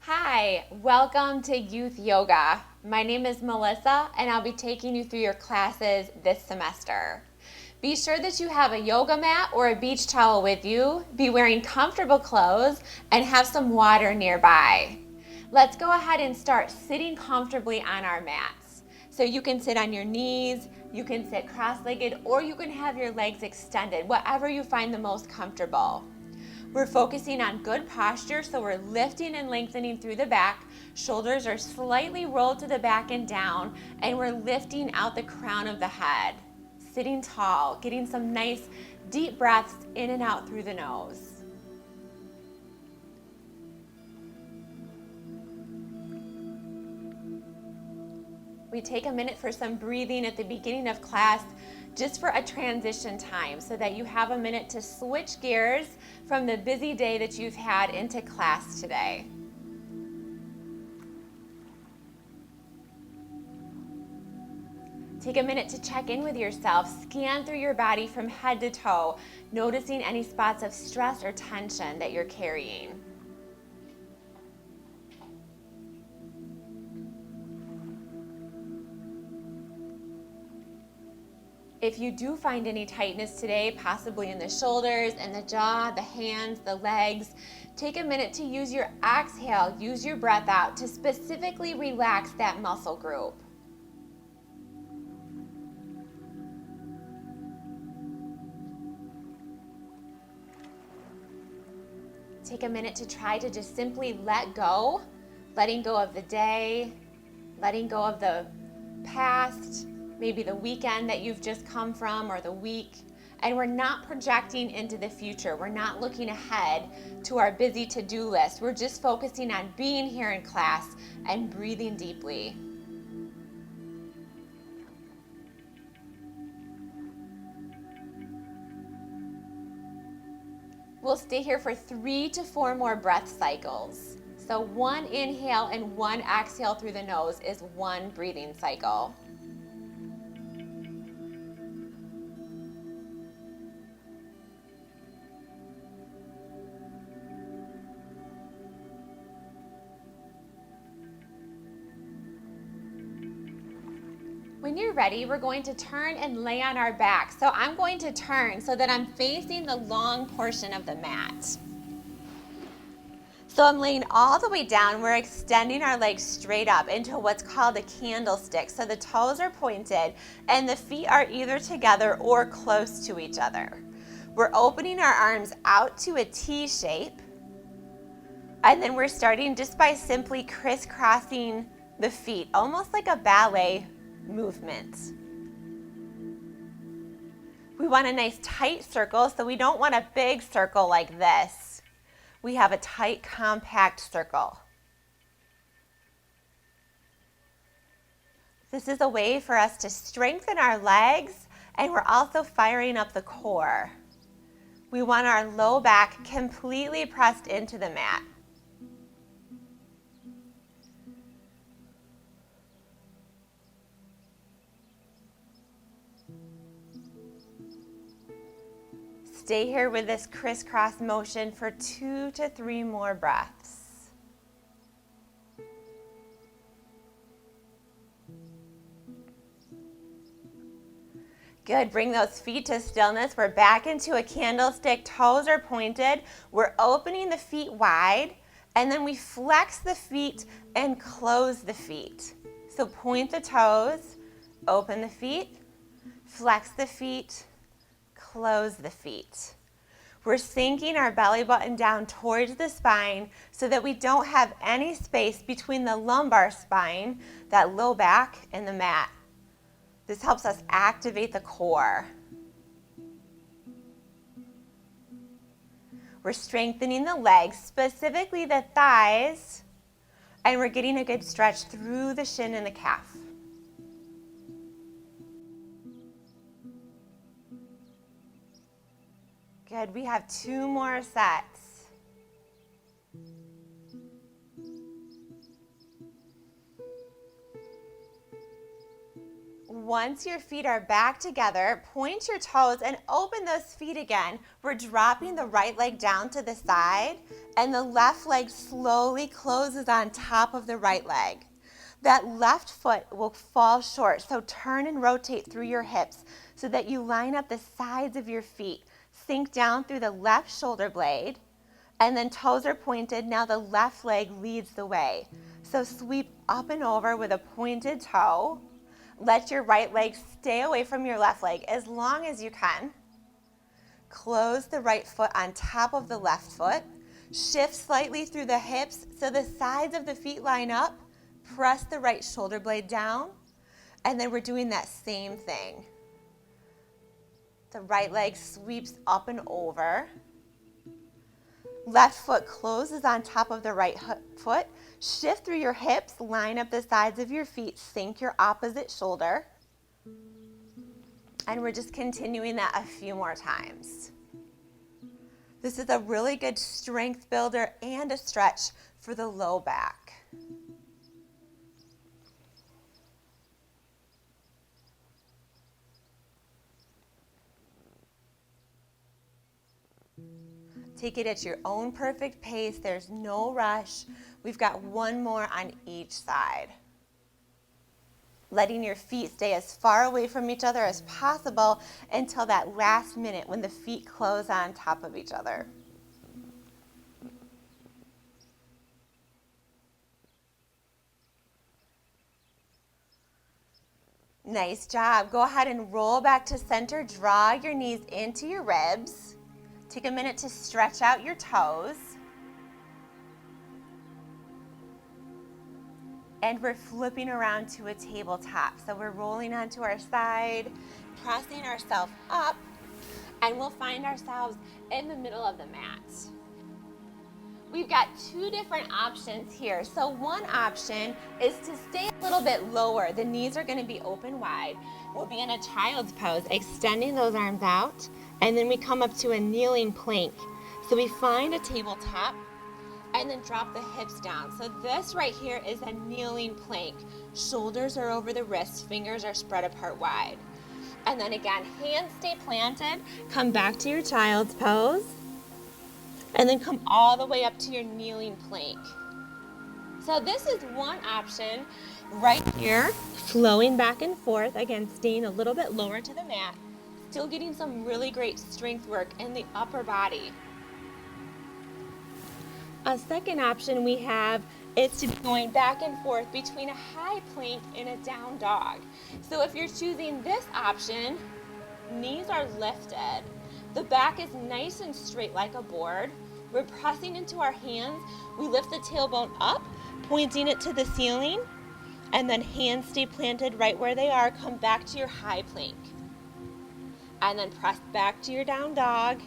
Hi, welcome to Youth Yoga. My name is Melissa and I'll be taking you through your classes this semester. Be sure that you have a yoga mat or a beach towel with you, be wearing comfortable clothes, and have some water nearby. Let's go ahead and start sitting comfortably on our mats. So you can sit on your knees, you can sit cross-legged, or you can have your legs extended, whatever you find the most comfortable. We're focusing on good posture, so we're lifting and lengthening through the back. Shoulders are slightly rolled to the back and down, and we're lifting out the crown of the head. Sitting tall, getting some nice deep breaths in and out through the nose. We take a minute for some breathing at the beginning of class, just for a transition time, so that you have a minute to switch gears from the busy day that you've had into class today. Take a minute to check in with yourself. Scan through your body from head to toe, noticing any spots of stress or tension that you're carrying. If you do find any tightness today, possibly in the shoulders and the jaw, the hands, the legs, take a minute to use your exhale, use your breath out to specifically relax that muscle group. Take a minute to try to just simply let go, letting go of the day, letting go of the past, maybe the weekend that you've just come from or the week. And we're not projecting into the future. We're not looking ahead to our busy to-do list. We're just focusing on being here in class and breathing deeply. We'll stay here for 3 to 4 more breath cycles. So 1 inhale and 1 exhale through the nose is 1 breathing cycle. When you're ready, we're going to turn and lay on our back. So I'm going to turn so that I'm facing the long portion of the mat. So I'm laying all the way down. We're extending our legs straight up into what's called a candlestick. So the toes are pointed and the feet are either together or close to each other. We're opening our arms out to a T shape. And then we're starting just by simply crisscrossing the feet, almost like a ballet movement. We want a nice tight circle, so we don't want a big circle like this. We have a tight, compact circle. This is a way for us to strengthen our legs, and we're also firing up the core. We want our low back completely pressed into the mat. Stay here with this crisscross motion for 2 to 3 more breaths. Good, bring those feet to stillness. We're back into a candlestick, toes are pointed. We're opening the feet wide, and then we flex the feet and close the feet. So point the toes, open the feet, flex the feet, close the feet. We're sinking our belly button down towards the spine so that we don't have any space between the lumbar spine, that low back, and the mat. This helps us activate the core. We're strengthening the legs, specifically the thighs, and we're getting a good stretch through the shin and the calf. Good, we have 2 more sets. Once your feet are back together, point your toes and open those feet again. We're dropping the right leg down to the side, and the left leg slowly closes on top of the right leg. That left foot will fall short, so turn and rotate through your hips so that you line up the sides of your feet. Sink down through the left shoulder blade, and then toes are pointed. Now the left leg leads the way. So sweep up and over with a pointed toe. Let your right leg stay away from your left leg as long as you can. Close the right foot on top of the left foot. Shift slightly through the hips so the sides of the feet line up. Press the right shoulder blade down. And then we're doing that same thing. The right leg sweeps up and over. Left foot closes on top of the right foot. Shift through your hips, line up the sides of your feet, sink your opposite shoulder. And we're just continuing that a few more times. This is a really good strength builder and a stretch for the low back. Take it at your own perfect pace. There's no rush. We've got one more on each side. Letting your feet stay as far away from each other as possible until that last minute when the feet close on top of each other. Nice job. Go ahead and roll back to center. Draw your knees into your ribs. Take a minute to stretch out your toes. And we're flipping around to a tabletop. So we're rolling onto our side, pressing ourselves up, and we'll find ourselves in the middle of the mat. We've got two different options here. So one option is to stay a little bit lower. The knees are going to be open wide. We'll be in a child's pose, extending those arms out, and then we come up to a kneeling plank. So we find a tabletop and then drop the hips down. So this right here is a kneeling plank. Shoulders are over the wrists, fingers are spread apart wide. And then again, hands stay planted, come back to your child's pose, and then come all the way up to your kneeling plank. So this is one option right here, flowing back and forth, again, staying a little bit lower to the mat, still getting some really great strength work in the upper body. A second option we have is to be going back and forth between a high plank and a down dog. So if you're choosing this option, knees are lifted. The back is nice and straight like a board. We're pressing into our hands. We lift the tailbone up, pointing it to the ceiling, and then hands stay planted right where they are. Come back to your high plank. And then press back to your down dog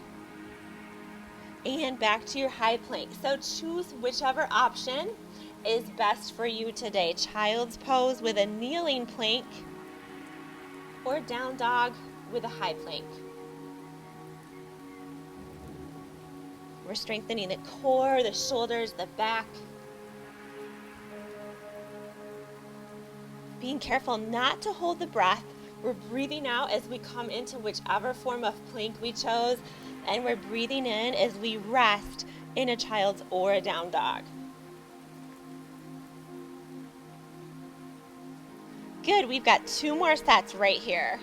and back to your high plank. So choose whichever option is best for you today. Child's pose with a kneeling plank or down dog with a high plank. We're strengthening the core, the shoulders, the back. Being careful not to hold the breath. We're breathing out as we come into whichever form of plank we chose, and we're breathing in as we rest in a child's or a down dog. Good, we've got two more sets right here.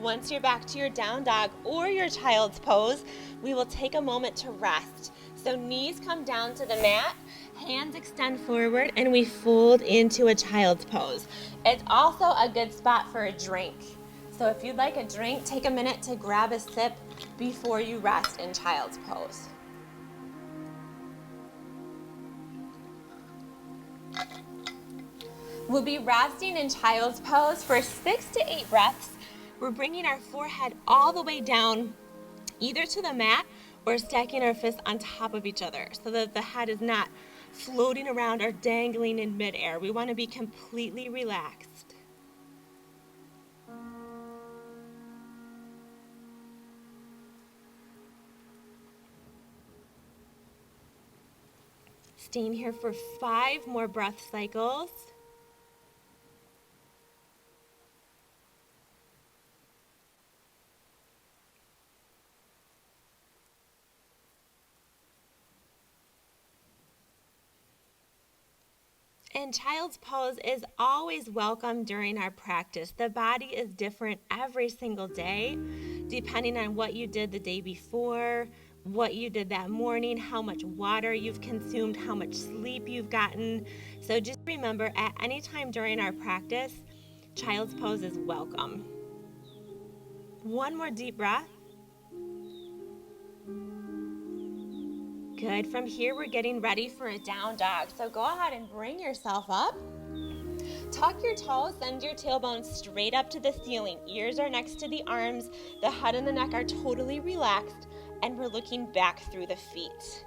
Once you're back to your down dog or your child's pose, we will take a moment to rest. So knees come down to the mat, hands extend forward, and we fold into a child's pose. It's also a good spot for a drink. So if you'd like a drink, take a minute to grab a sip before you rest in child's pose. We'll be resting in child's pose for 6 to 8 breaths. We're bringing our forehead all the way down, either to the mat or stacking our fists on top of each other so that the head is not floating around or dangling in midair. We want to be completely relaxed. Staying here for 5 more breath cycles. And child's pose is always welcome during our practice. The body is different every single day, depending on what you did the day before, what you did that morning, how much water you've consumed, how much sleep you've gotten. So just remember, at any time during our practice, child's pose is welcome. One more deep breath. Good. From here, we're getting ready for a down dog. So go ahead and bring yourself up. Tuck your toes, send your tailbone straight up to the ceiling. Ears are next to the arms. The head and the neck are totally relaxed, and we're looking back through the feet.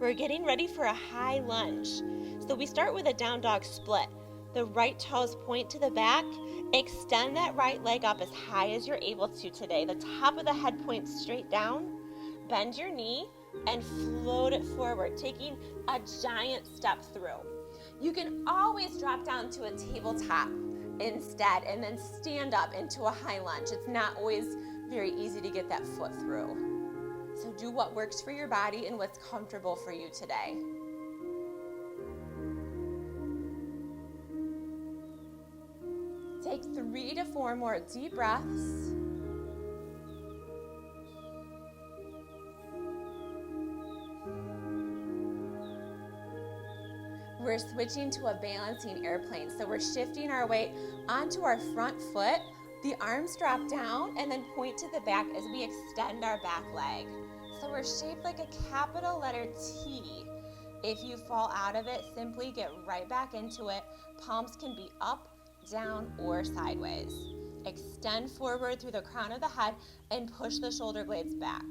We're getting ready for a high lunge. So we start with a down dog split. The right toes point to the back. Extend that right leg up as high as you're able to today. The top of the head points straight down. Bend your knee and float it forward, taking a giant step through. You can always drop down to a tabletop instead and then stand up into a high lunge. It's not always very easy to get that foot through. So do what works for your body and what's comfortable for you today. Take 3 to 4 more deep breaths. We're switching to a balancing airplane. So we're shifting our weight onto our front foot. The arms drop down and then point to the back as we extend our back leg. So we're shaped like a capital letter T. If you fall out of it, simply get right back into it. Palms can be up, down, or sideways. Extend forward through the crown of the head and push the shoulder blades back.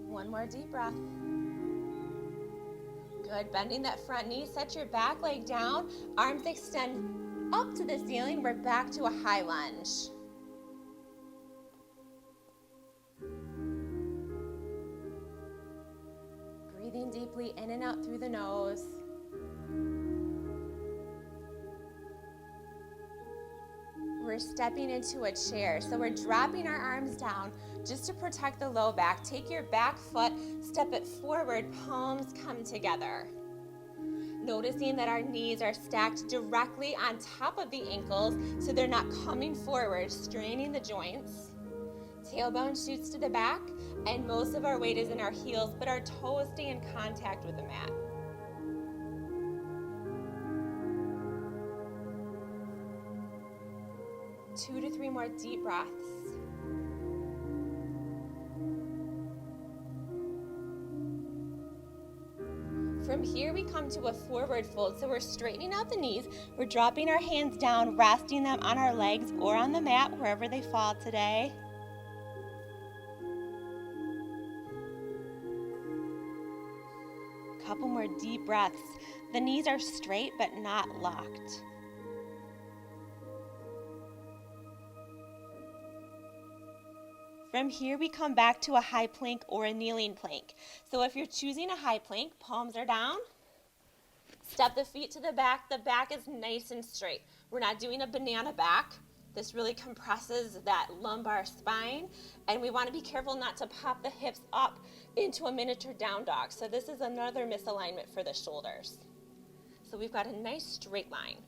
One more deep breath. Good. Bending that front knee. Set your back leg down. Arms extend up to the ceiling. We're back to a high lunge. Breathing deeply in and out through the nose. We're stepping into a chair. So we're dropping our arms down just to protect the low back. Take your back foot, step it forward, palms come together. Noticing that our knees are stacked directly on top of the ankles so they're not coming forward, straining the joints. Tailbone shoots to the back, and most of our weight is in our heels, but our toes stay in contact with the mat. Two to 3 more deep breaths. From here, we come to a forward fold. So we're straightening out the knees. We're dropping our hands down, resting them on our legs or on the mat, wherever they fall today. Couple more deep breaths. The knees are straight but not locked. From here, we come back to a high plank or a kneeling plank. So if you're choosing a high plank, palms are down. Step the feet to the back. The back is nice and straight. We're not doing a banana back. This really compresses that lumbar spine, and we want to be careful not to pop the hips up into a miniature down dog. So this is another misalignment for the shoulders. So we've got a nice straight line.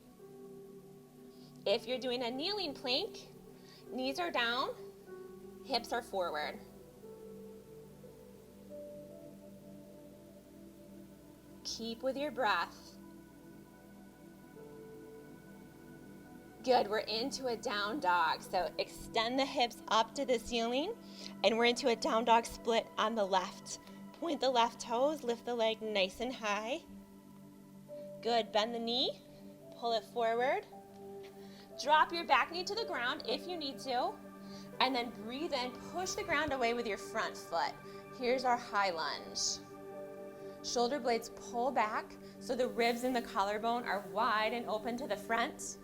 If you're doing a kneeling plank, knees are down, hips are forward. Keep with your breath. Good, we're into a down dog. So extend the hips up to the ceiling, and we're into a down dog split on the left. Point the left toes, lift the leg nice and high. Good, bend the knee, pull it forward. Drop your back knee to the ground if you need to, and then breathe in, push the ground away with your front foot. Here's our high lunge. Shoulder blades pull back so the ribs and the collarbone are wide and open to the front.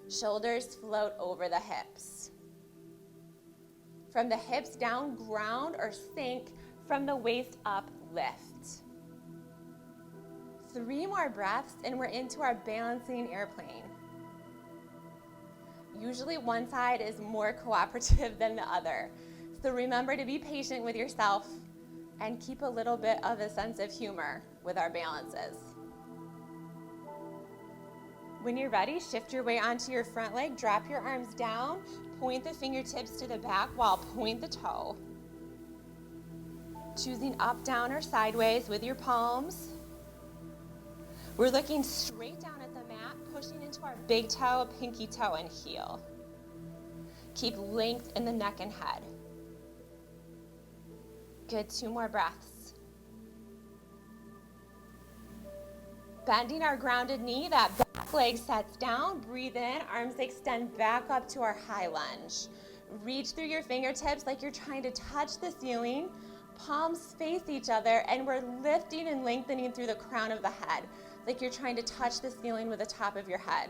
Shoulders float over the hips. From the hips down, ground or sink. From the waist up, lift. 3 more breaths and we're into our balancing airplane. Usually one side is more cooperative than the other. So remember to be patient with yourself and keep a little bit of a sense of humor with our balances. When you're ready, shift your weight onto your front leg, drop your arms down, point the fingertips to the back while point the toe. Choosing up, down, or sideways with your palms. We're looking straight down at the mat, pushing into our big toe, pinky toe, and heel. Keep length in the neck and head. Good, 2 more breaths. Bending our grounded knee, that back leg sets down. Breathe in, arms extend back up to our high lunge. Reach through your fingertips like you're trying to touch the ceiling. Palms face each other, and we're lifting and lengthening through the crown of the head, like you're trying to touch the ceiling with the top of your head.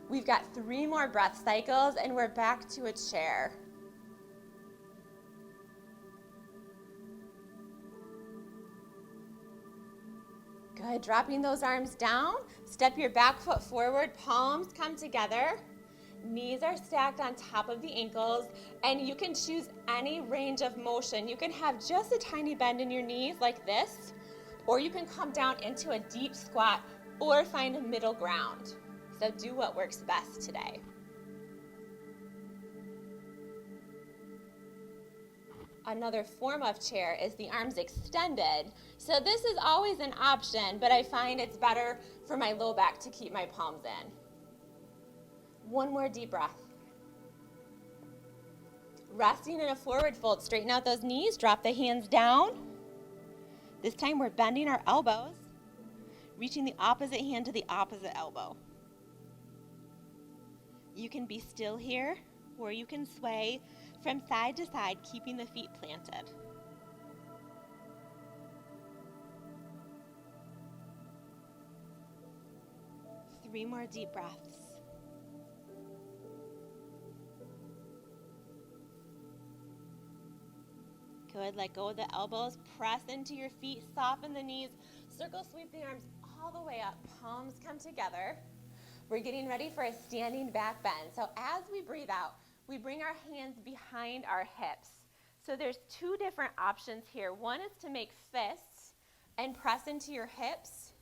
We've got 3 more breath cycles, and we're back to a chair. Good, dropping those arms down. Step your back foot forward, palms come together. Knees are stacked on top of the ankles, and you can choose any range of motion. You can have just a tiny bend in your knees like this, or you can come down into a deep squat or find a middle ground. So do what works best today. Another form of chair is the arms extended. So this is always an option, but I find it's better for my low back to keep my palms in. 1 more deep breath. Resting in a forward fold, straighten out those knees, drop the hands down. This time we're bending our elbows, reaching the opposite hand to the opposite elbow. You can be still here, or you can sway from side to side, keeping the feet planted. Three more deep breaths. Good, let go of the elbows, press into your feet, soften the knees, circle sweep the arms all the way up, palms come together. We're getting ready for a standing back bend. So as we breathe out, we bring our hands behind our hips. So there's 2 different options here. One is to make fists and press into your hips.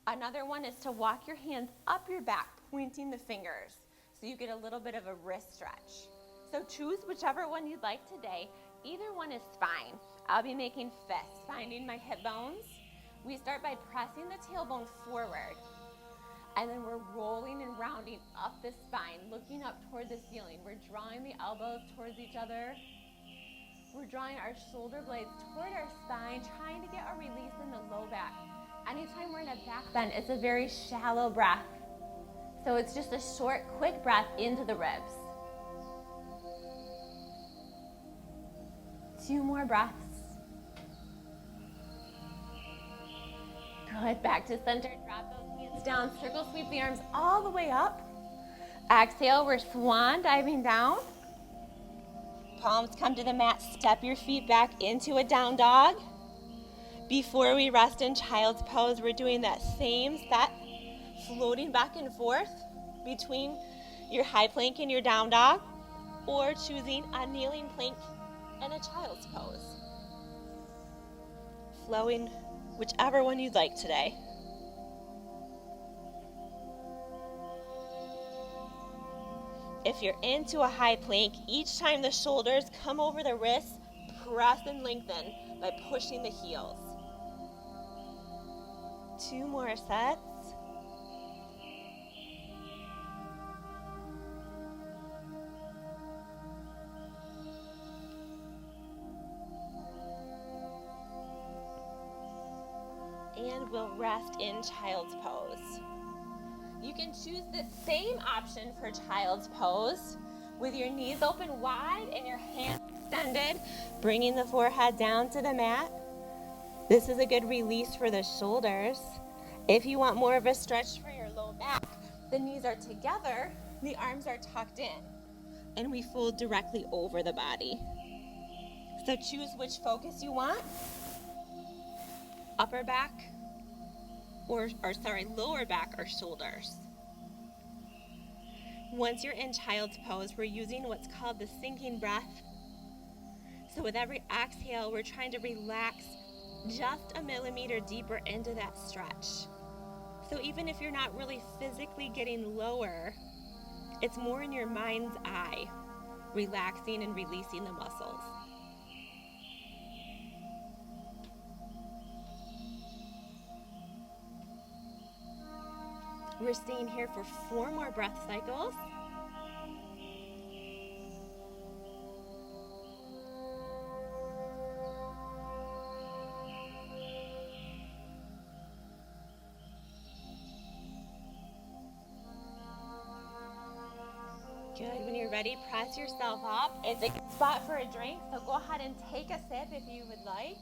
Another one is to walk your hands up your back, pointing the fingers, so you get a little bit of a wrist stretch. So choose whichever one you'd like today. Either one is fine. I'll be making fists, finding my hip bones. We start by pressing the tailbone forward. And then we're rolling and rounding up the spine, looking up toward the ceiling. We're drawing the elbows towards each other. We're drawing our shoulder blades toward our spine, trying to get a release in the low back. Anytime we're in a back bend, it's a very shallow breath. So it's just a short, quick breath into the ribs. 2 more breaths. Good, back to center, drop those hands down, circle sweep the arms all the way up. Exhale, we're swan diving down. Palms come to the mat, step your feet back into a down dog. Before we rest in child's pose, we're doing that same set, floating back and forth between your high plank and your down dog, or choosing a kneeling plank and a child's pose. Flowing whichever one you'd like today. If you're into a high plank, each time the shoulders come over the wrists, press and lengthen by pushing the heels. 2 more sets. And we'll rest in child's pose. You can choose the same option for child's pose with your knees open wide and your hands extended, bringing the forehead down to the mat. This is a good release for the shoulders. If you want more of a stretch for your low back, the knees are together The arms are tucked in, and we fold directly over the body. So choose which focus you want. Upper back, lower back or shoulders. Once you're in child's pose, we're using what's called the sinking breath. So with every exhale, we're trying to relax just a millimeter deeper into that stretch. So even if you're not really physically getting lower, it's more in your mind's eye, relaxing and releasing the muscles. We're staying here for 4 more breath cycles. Good. When you're ready, press yourself up. It's a good spot for a drink, so go ahead and take a sip if you would like.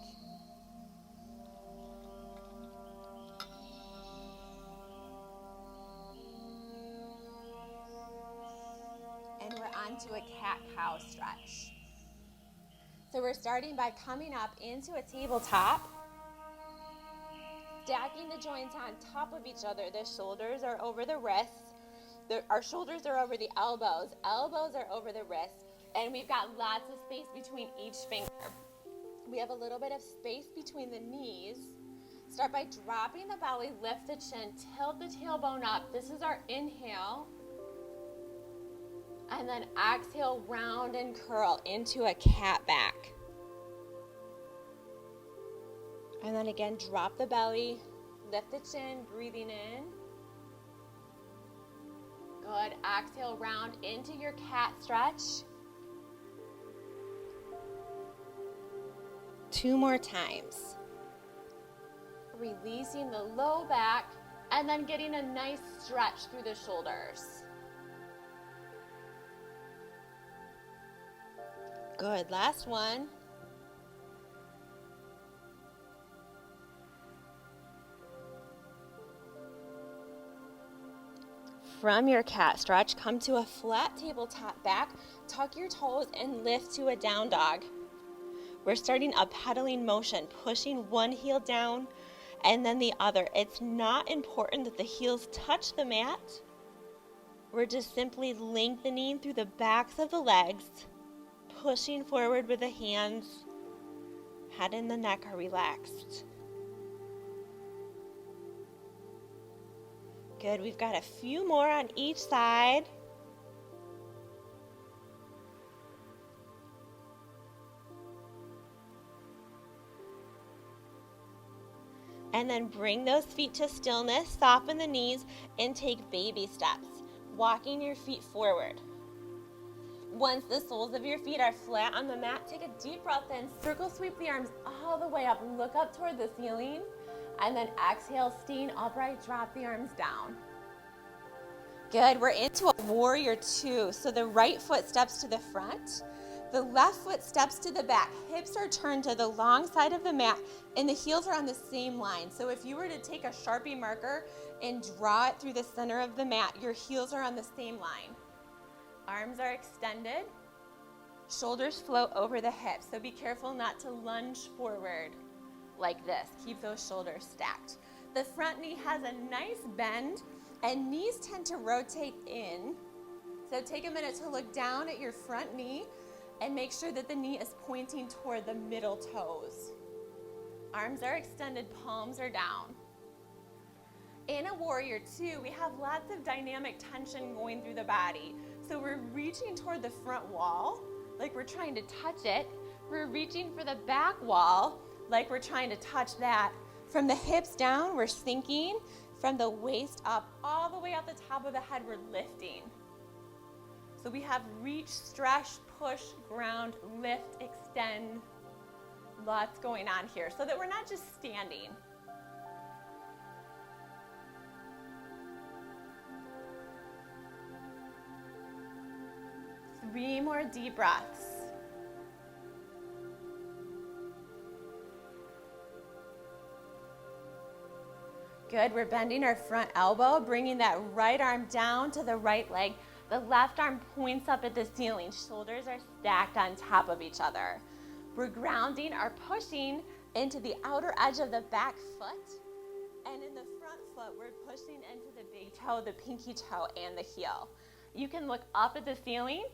And we're on to a cat-cow stretch. So we're starting by coming up into a tabletop, stacking the joints on top of each other. The shoulders are over the wrists. Our shoulders are over the elbows. Elbows are over the wrists. And we've got lots of space between each finger. We have a little bit of space between the knees. Start by dropping the belly, lift the chin, tilt the tailbone up. This is our inhale. And then exhale, round and curl into a cat back. And then again, drop the belly, lift the chin, breathing in. Good. Exhale, round into your cat stretch. 2 more times. Releasing the low back and then getting a nice stretch through the shoulders. Good. Last one. From your cat stretch, come to a flat tabletop back, tuck your toes and lift to a down dog. We're starting a pedaling motion, pushing one heel down and then the other. It's not important that the heels touch the mat. We're just simply lengthening through the backs of the legs, pushing forward with the hands. Head and the neck are relaxed. Good. We've got a few more on each side. And then bring those feet to stillness, soften the knees, and take baby steps, walking your feet forward. Once the soles of your feet are flat on the mat, take a deep breath in, circle sweep the arms all the way up, look up toward the ceiling, and then exhale, staying upright, drop the arms down. Good, we're into a warrior 2. So the right foot steps to the front, the left foot steps to the back, hips are turned to the long side of the mat, and the heels are on the same line. So if you were to take a Sharpie marker and draw it through the center of the mat, your heels are on the same line. Arms are extended, shoulders float over the hips, so be careful not to lunge forward like this. Keep those shoulders stacked. The front knee has a nice bend, and knees tend to rotate in. So take a minute to look down at your front knee and make sure that the knee is pointing toward the middle toes. Arms are extended, palms are down. In a warrior 2, we have lots of dynamic tension going through the body. So we're reaching toward the front wall, like we're trying to touch it. We're reaching for the back wall, like we're trying to touch that. From the hips down, we're sinking. From the waist up, all the way out the top of the head, we're lifting. So we have reach, stretch, push, ground, lift, extend. Lots going on here so that we're not just standing. Three more deep breaths. Good, we're bending our front elbow, bringing that right arm down to the right leg, The left arm points up at the ceiling. Shoulders are stacked on top of each other. We're grounding or pushing into the outer edge of the back foot. And in the front foot, we're pushing into the big toe, the pinky toe, and the heel. You can look up at the ceiling,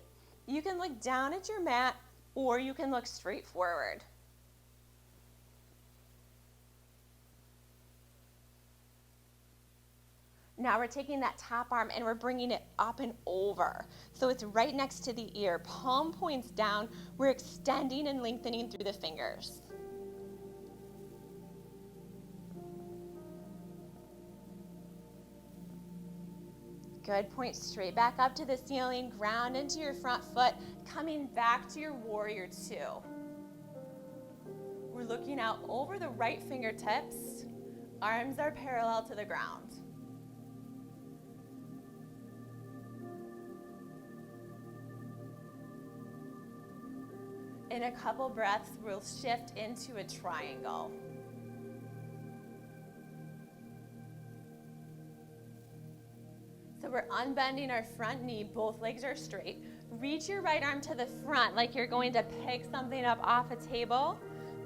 you can look down at your mat, or you can look straight forward. Now we're taking that top arm and we're bringing it up and over. So it's right next to the ear. Palm points down. We're extending and lengthening through the fingers. Good. Point straight back up to the ceiling. Ground into your front foot. Coming back to your warrior two. We're looking out over the right fingertips. Arms are parallel to the ground. In a couple breaths, we'll shift into a triangle. So we're unbending our front knee, both legs are straight. Reach your right arm to the front like you're going to pick something up off a table.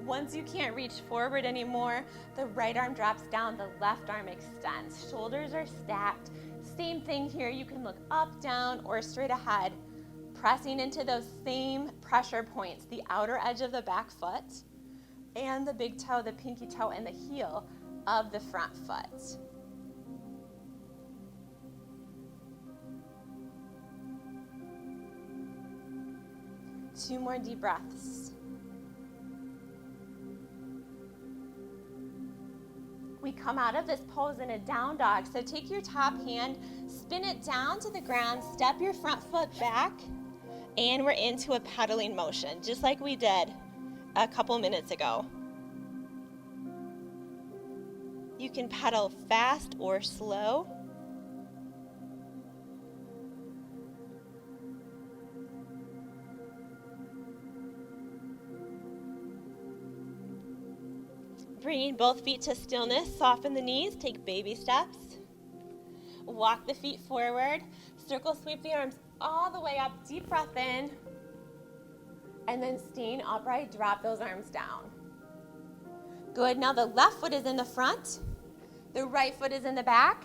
Once you can't reach forward anymore, the right arm drops down, the left arm extends. Shoulders are stacked. Same thing here, you can look up, down, or straight ahead. Pressing into those same pressure points, the outer edge of the back foot and the big toe, the pinky toe, and the heel of the front foot. Two more deep breaths. We come out of this pose in a down dog. So take your top hand, spin it down to the ground, step your front foot back, and we're into a pedaling motion, just like we did a couple minutes ago. You can pedal fast or slow. Bringing both feet to stillness, soften the knees, take baby steps. Walk the feet forward, circle sweep the arms all the way up, deep breath in, and then staying upright, drop those arms down. Good, now the left foot is in the front, the right foot is in the back,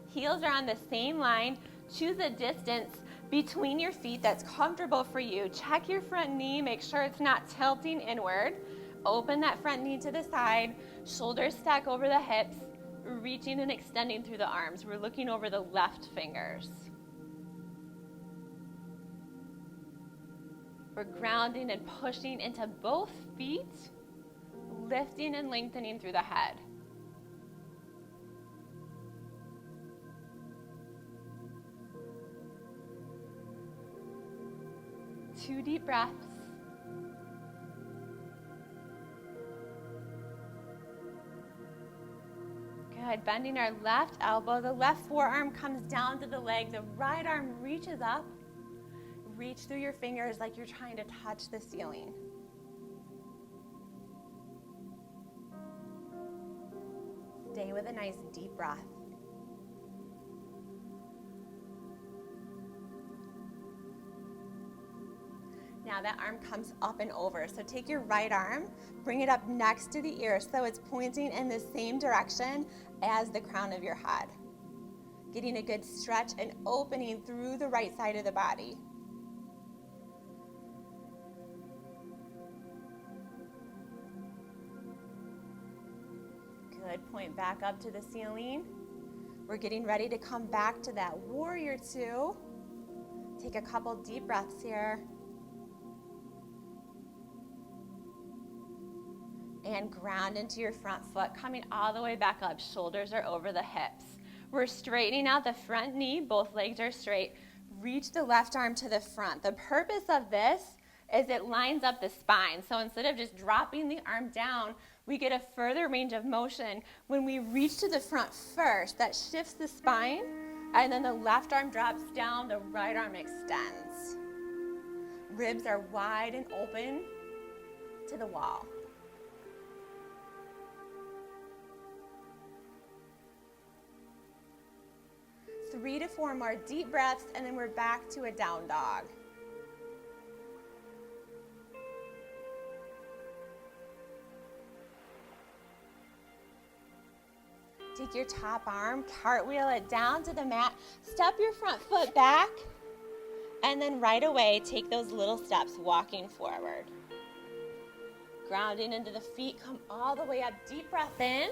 heels are on the same line. Choose a distance between your feet that's comfortable for you. Check your front knee, make sure it's not tilting inward. Open that front knee to the side, shoulders stack over the hips, reaching and extending through the arms. We're looking over the left fingers. We're grounding and pushing into both feet, lifting and lengthening through the head. Two deep breaths. Good. Bending our left elbow. The left forearm comes down to the leg. The right arm reaches up. Reach through your fingers like you're trying to touch the ceiling. Stay with a nice deep breath. Now that arm comes up and over. So take your right arm, bring it up next to the ear so it's pointing in the same direction as the crown of your head. Getting a good stretch and opening through the right side of the body. Good, point back up to the ceiling. We're getting ready to come back to that warrior two. Take a couple deep breaths here. And ground into your front foot, coming all the way back up. Shoulders are over the hips. We're straightening out the front knee. Both legs are straight. Reach the left arm to the front. The purpose of this is it lines up the spine. So instead of just dropping the arm down, we get a further range of motion. When we reach to the front first, that shifts the spine, and then the left arm drops down, the right arm extends. Ribs are wide and open to the wall. 3 to 4 more deep breaths, and then we're back to a down dog. Take your top arm, cartwheel it down to the mat, step your front foot back, and then right away, take those little steps walking forward. Grounding into the feet, come all the way up, deep breath in.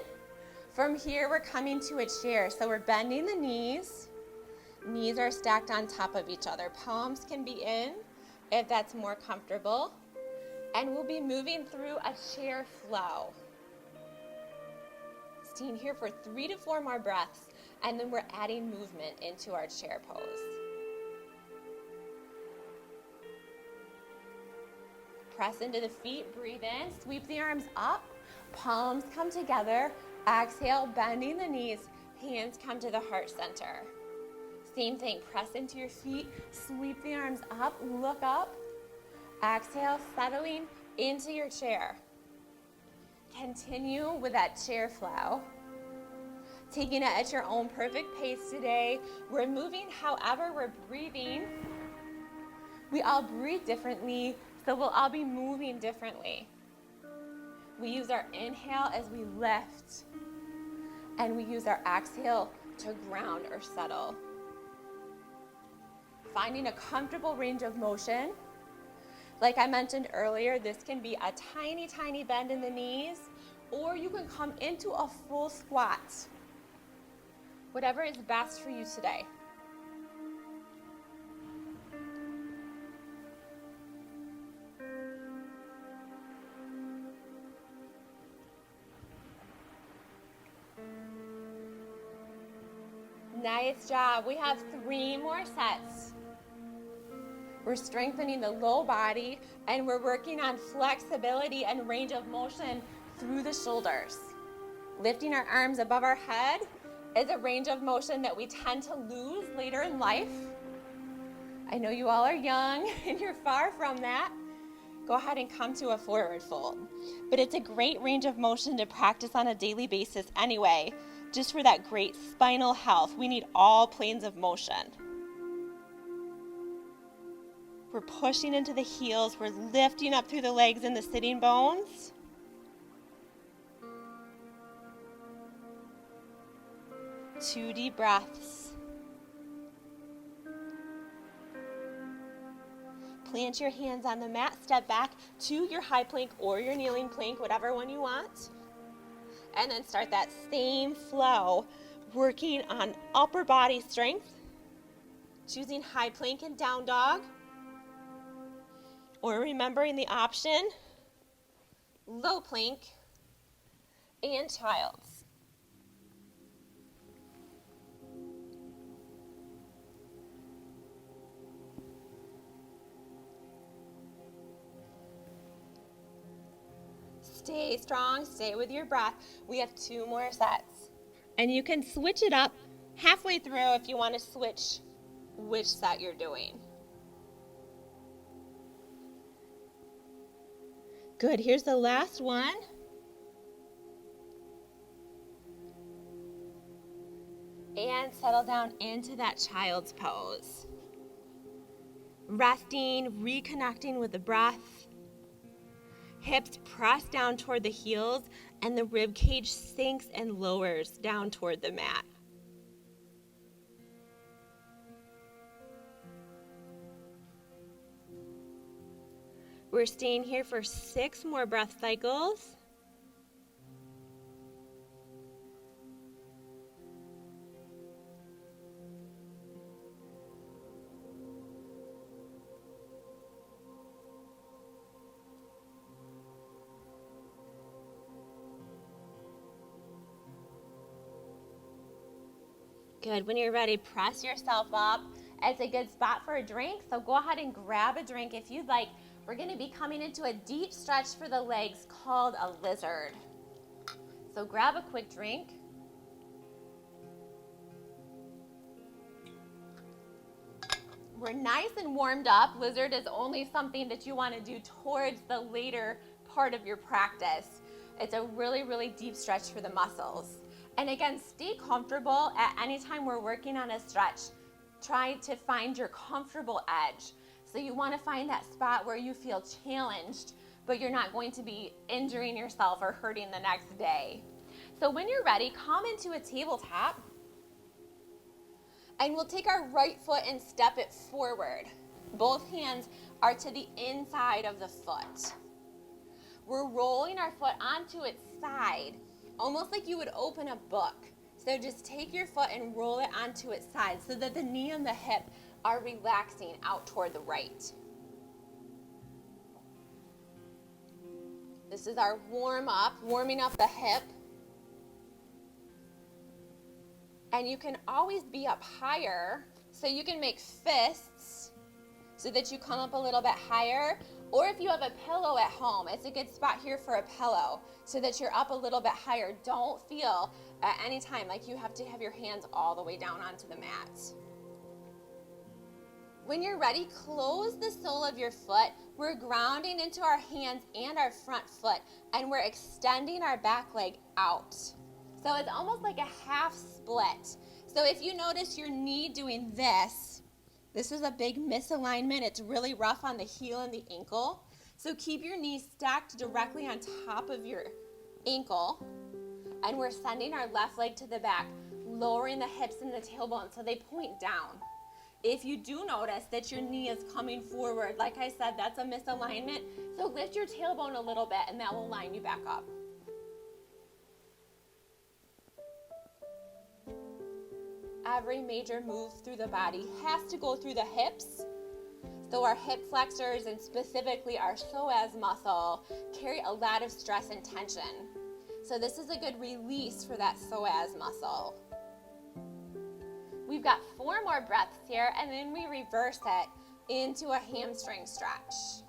From here, we're coming to a chair, so we're bending the knees. Knees are stacked on top of each other. Palms can be in if that's more comfortable. And we'll be moving through a chair flow. Staying here for 3 to 4 more breaths, and then we're adding movement into our chair pose. Press into the feet, breathe in, sweep the arms up, palms come together, exhale, bending the knees, hands come to the heart center. Same thing, press into your feet, sweep the arms up, look up, exhale, settling into your chair. Continue with that chair flow. Taking it at your own perfect pace today. We're moving however we're breathing. We all breathe differently, so we'll all be moving differently. We use our inhale as we lift, and we use our exhale to ground or settle. Finding a comfortable range of motion. Like I mentioned earlier, this can be a tiny, tiny bend in the knees, or you can come into a full squat. Whatever is best for you today. Nice job. We have 3 more sets. We're strengthening the low body, and we're working on flexibility and range of motion through the shoulders. Lifting our arms above our head is a range of motion that we tend to lose later in life. I know you all are young and you're far from that. Go ahead and come to a forward fold. But it's a great range of motion to practice on a daily basis anyway. Just for that great spinal health, we need all planes of motion. We're pushing into the heels. We're lifting up through the legs and the sitting bones. Two deep breaths. Plant your hands on the mat. Step back to your high plank or your kneeling plank, whatever one you want. And then start that same flow, working on upper body strength. Choosing high plank and down dog. Or remembering the option, low plank and child's. Stay strong, stay with your breath. We have 2 more sets. And you can switch it up halfway through if you want to switch which set you're doing. Good, here's the last one. And settle down into that child's pose. Resting, reconnecting with the breath. Hips press down toward the heels, and the rib cage sinks and lowers down toward the mat. We're staying here for 6 more breath cycles. Good, when you're ready, press yourself up. It's a good spot for a drink, so go ahead and grab a drink if you'd like. We're gonna be coming into a deep stretch for the legs called a lizard. So grab a quick drink. We're nice and warmed up. Lizard is only something that you wanna do towards the later part of your practice. It's a really, really deep stretch for the muscles. And again, stay comfortable at any time we're working on a stretch. Try to find your comfortable edge. So you want to find that spot where you feel challenged, but you're not going to be injuring yourself or hurting the next day. So when you're ready, come into a tabletop, and we'll take our right foot and step it forward. Both hands are to the inside of the foot. We're rolling our foot onto its side, almost like you would open a book. So just take your foot and roll it onto its side so that the knee and the hip are relaxing out toward the right. This is our warm up, warming up the hip. And you can always be up higher, so you can make fists so that you come up a little bit higher. Or if you have a pillow at home, it's a good spot here for a pillow so that you're up a little bit higher. Don't feel at any time like you have to have your hands all the way down onto the mat. When you're ready, close the sole of your foot. We're grounding into our hands and our front foot, and we're extending our back leg out. So it's almost like a half split. So if you notice your knee doing this is a big misalignment. It's really rough on the heel and the ankle. So keep your knees stacked directly on top of your ankle. And we're sending our left leg to the back, lowering the hips and the tailbone so they point down. If you do notice that your knee is coming forward, like I said, that's a misalignment. So lift your tailbone a little bit and that will line you back up. Every major move through the body has to go through the hips. So our hip flexors and specifically our psoas muscle carry a lot of stress and tension. So this is a good release for that psoas muscle. We've got 4 more breaths here, and then we reverse it into a hamstring stretch.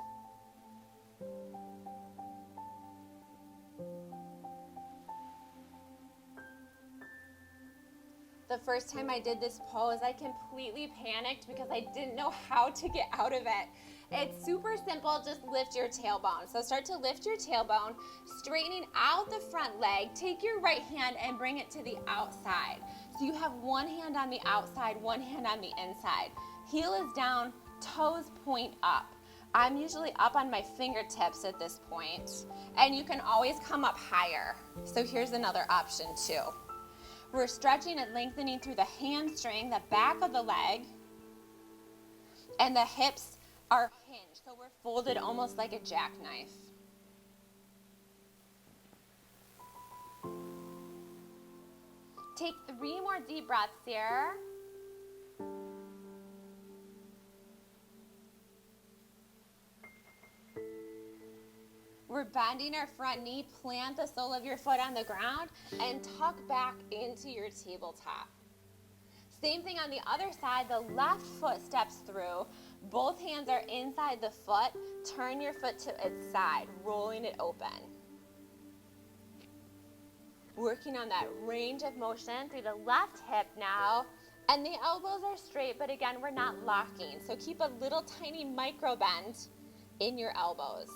The first time I did this pose, I completely panicked because I didn't know how to get out of it. It's super simple, just lift your tailbone. So start to lift your tailbone, straightening out the front leg. Take your right hand and bring it to the outside. So you have one hand on the outside, one hand on the inside. Heel is down, toes point up. I'm usually up on my fingertips at this point, and you can always come up higher. So here's another option too. We're stretching and lengthening through the hamstring, the back of the leg, and the hips are hinged. So we're folded almost like a jackknife. Take 3 more deep breaths here. We're bending our front knee, plant the sole of your foot on the ground, and tuck back into your tabletop. Same thing on the other side, the left foot steps through. Both hands are inside the foot. Turn your foot to its side, rolling it open. Working on that range of motion through the left hip now. And the elbows are straight, but again, we're not locking. So keep a little tiny micro bend in your elbows.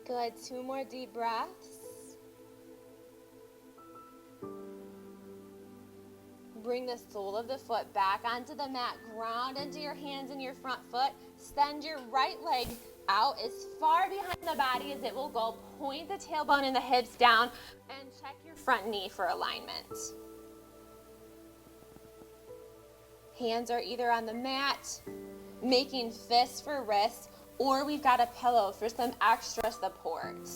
Good, 2 more deep breaths. Bring the sole of the foot back onto the mat, ground into your hands and your front foot. Send your right leg out as far behind the body as it will go. Point the tailbone and the hips down and check your front knee for alignment. Hands are either on the mat, making fists for wrists, or we've got a pillow for some extra support.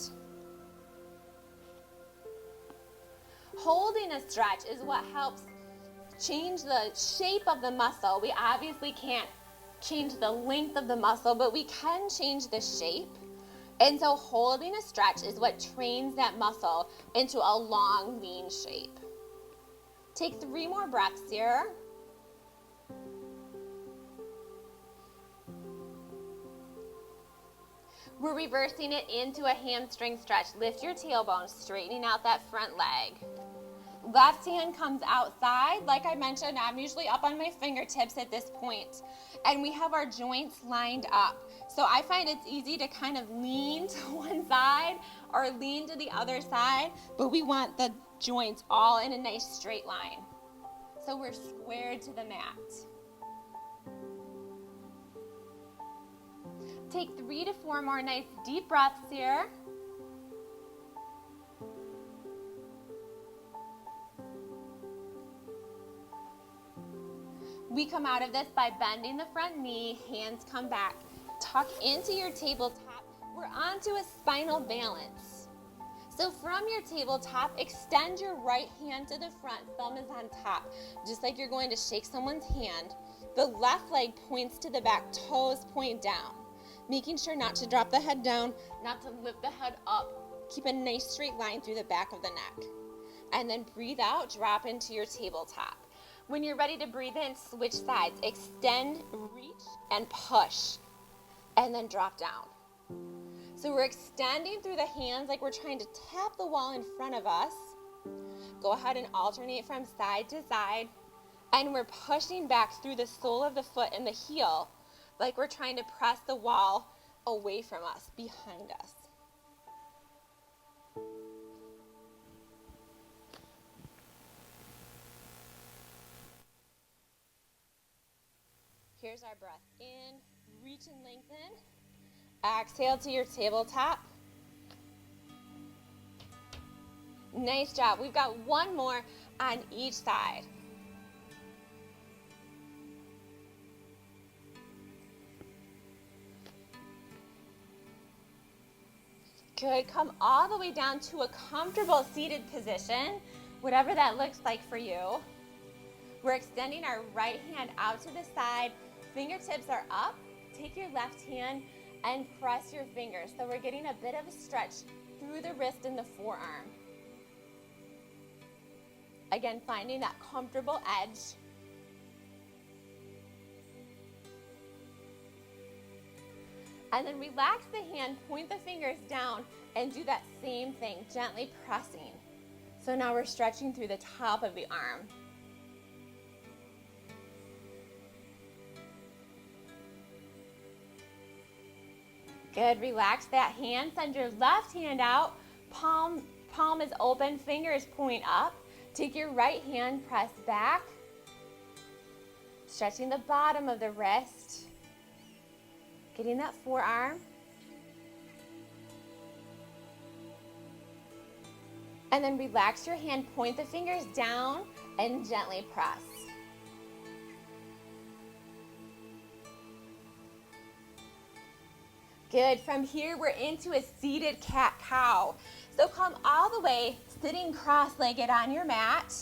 Holding a stretch is what helps change the shape of the muscle. We obviously can't change the length of the muscle, but we can change the shape. And so holding a stretch is what trains that muscle into a long, lean shape. Take 3 more breaths here. We're reversing it into a hamstring stretch. Lift your tailbone, straightening out that front leg. Left hand comes outside. Like I mentioned, I'm usually up on my fingertips at this point. And we have our joints lined up. So I find it's easy to kind of lean to one side or lean to the other side, but we want the joints all in a nice straight line. So we're squared to the mat. Take 3 to 4 more nice deep breaths here. We come out of this by bending the front knee, hands come back. Tuck into your tabletop. We're onto a spinal balance. So from your tabletop, extend your right hand to the front, thumb is on top, just like you're going to shake someone's hand. The left leg points to the back, toes point down. Making sure not to drop the head down, not to lift the head up. Keep a nice straight line through the back of the neck. And then breathe out, drop into your tabletop. When you're ready to breathe in, switch sides. Extend, reach, and push. And then drop down. So we're extending through the hands like we're trying to tap the wall in front of us. Go ahead and alternate from side to side. And we're pushing back through the sole of the foot and the heel like we're trying to press the wall away from us, behind us. Here's our breath in, reach and lengthen. Exhale to your tabletop. Nice job. We've got one more on each side. Good. Come all the way down to a comfortable seated position, whatever that looks like for you. We're extending our right hand out to the side. Fingertips are up. Take your left hand and press your fingers. So we're getting a bit of a stretch through the wrist and the forearm. Again, finding that comfortable edge. And then relax the hand, point the fingers down, and do that same thing, gently pressing. So now we're stretching through the top of the arm. Good, relax that hand, send your left hand out, palm is open, fingers point up. Take your right hand, press back, stretching the bottom of the wrist, getting that forearm. And then relax your hand, point the fingers down, and gently press. Good. From here, we're into a seated cat-cow. So come all the way, sitting cross-legged on your mat.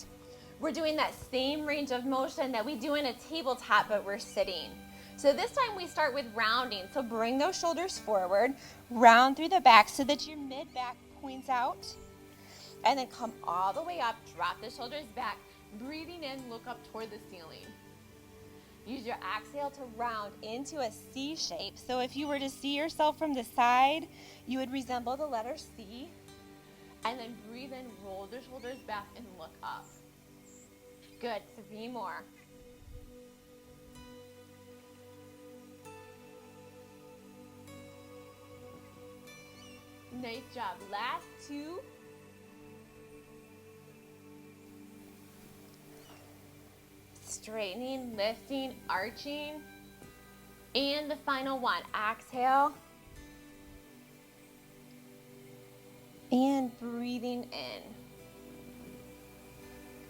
We're doing that same range of motion that we do in a tabletop, but we're sitting. So this time we start with rounding. So bring those shoulders forward, round through the back so that your mid-back points out. And then come all the way up, drop the shoulders back. Breathing in, look up toward the ceiling. Use your exhale to round into a C shape. So if you were to see yourself from the side, you would resemble the letter C. And then breathe in, roll the shoulders back, and look up. Good, 3 more. Nice job. Last 2. Straightening, lifting, arching. And the final one, exhale. And breathing in.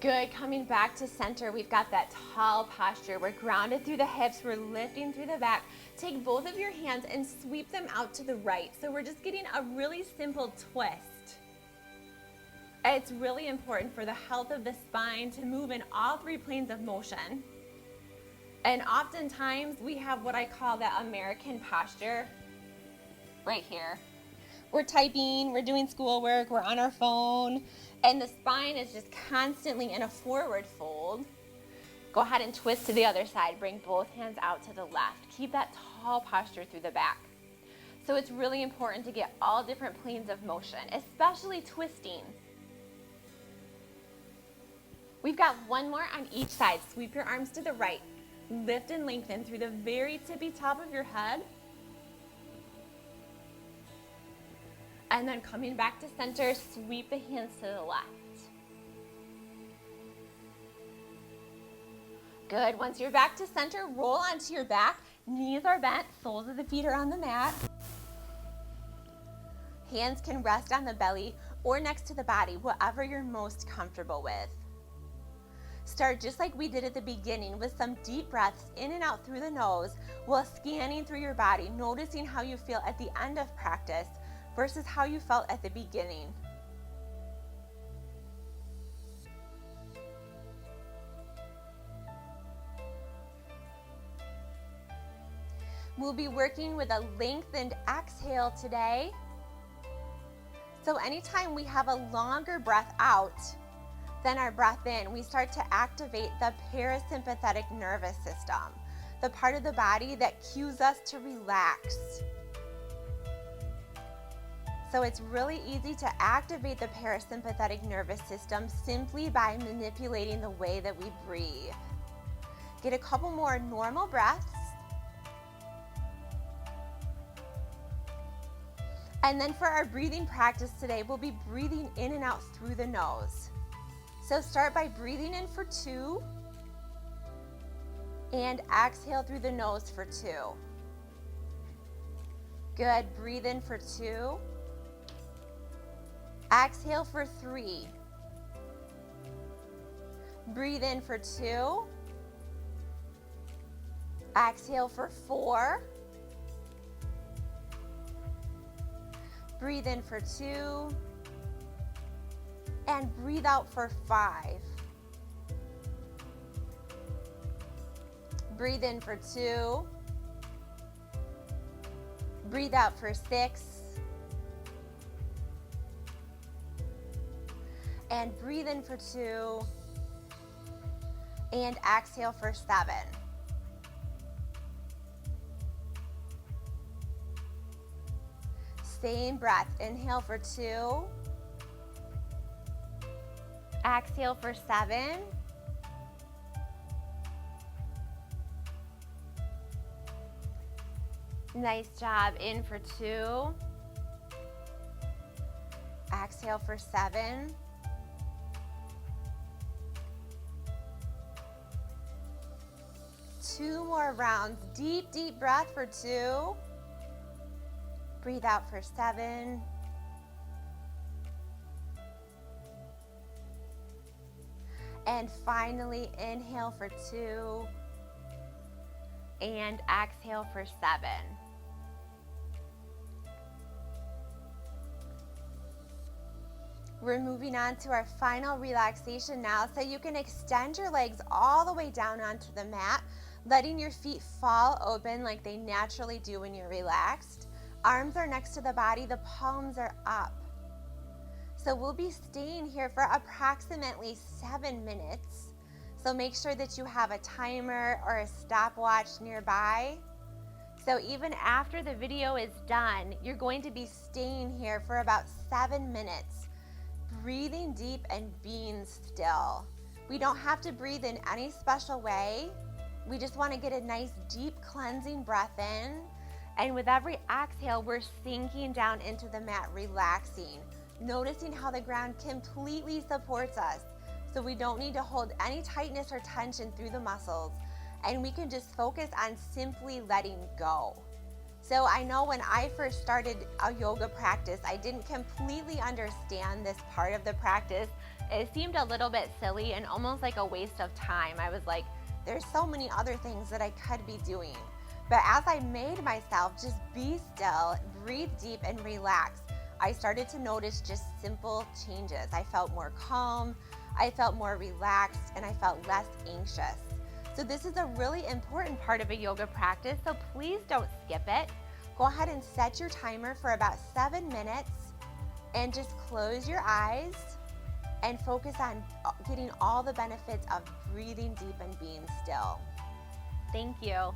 Good, coming back to center. We've got that tall posture. We're grounded through the hips. We're lifting through the back. Take both of your hands and sweep them out to the right. So we're just getting a really simple twist. It's really important for the health of the spine to move in all 3 planes of motion. And oftentimes we have what I call the American posture right here. We're typing, we're doing schoolwork, we're on our phone, and the spine is just constantly in a forward fold. Go ahead and twist to the other side. Bring both hands out to the left. Keep that tall posture through the back. So it's really important to get all different planes of motion, especially twisting. We've got one more on each side. Sweep your arms to the right. Lift and lengthen through the very tippy top of your head. And then coming back to center, sweep the hands to the left. Good. Once you're back to center, roll onto your back. Knees are bent, soles of the feet are on the mat. Hands can rest on the belly or next to the body, whatever you're most comfortable with. Start just like we did at the beginning with some deep breaths in and out through the nose while scanning through your body, noticing how you feel at the end of practice versus how you felt at the beginning. We'll be working with a lengthened exhale today. So anytime we have a longer breath out than our breath in, we start to activate the parasympathetic nervous system, the part of the body that cues us to relax. So it's really easy to activate the parasympathetic nervous system simply by manipulating the way that we breathe. Get a couple more normal breaths. And then for our breathing practice today, we'll be breathing in and out through the nose. So start by breathing in for 2 and exhale through the nose for 2. Good. Breathe in for 2. Exhale for 3. Breathe in for 2. Exhale for 4. Breathe in for 2. And breathe out for 5. Breathe in for 2. Breathe out for 6. And breathe in for 2. And exhale for 7. Same breath. Inhale for 2. Exhale for 7. Nice job. In for 2. Exhale for 7. Two more rounds. Deep, deep breath for 2. Breathe out for 7. And finally, inhale for 2. And exhale for 7. We're moving on to our final relaxation now, so you can extend your legs all the way down onto the mat, letting your feet fall open like they naturally do when you're relaxed. Arms are next to the body, the palms are up. So we'll be staying here for approximately 7 minutes. So make sure that you have a timer or a stopwatch nearby. So even after the video is done, you're going to be staying here for about 7 minutes, breathing deep and being still. We don't have to breathe in any special way. We just want to get a nice deep cleansing breath in. And with every exhale, we're sinking down into the mat, relaxing, noticing how the ground completely supports us. So we don't need to hold any tightness or tension through the muscles, and we can just focus on simply letting go. So I know when I first started a yoga practice, I didn't completely understand this part of the practice. It seemed a little bit silly and almost like a waste of time. I was like, there's so many other things that I could be doing. But as I made myself just be still, breathe deep, and relax, I started to notice just simple changes. I felt more calm, I felt more relaxed, and I felt less anxious. So this is a really important part of a yoga practice, so please don't skip it. Go ahead and set your timer for about 7 minutes and just close your eyes and focus on getting all the benefits of breathing deep and being still. Thank you.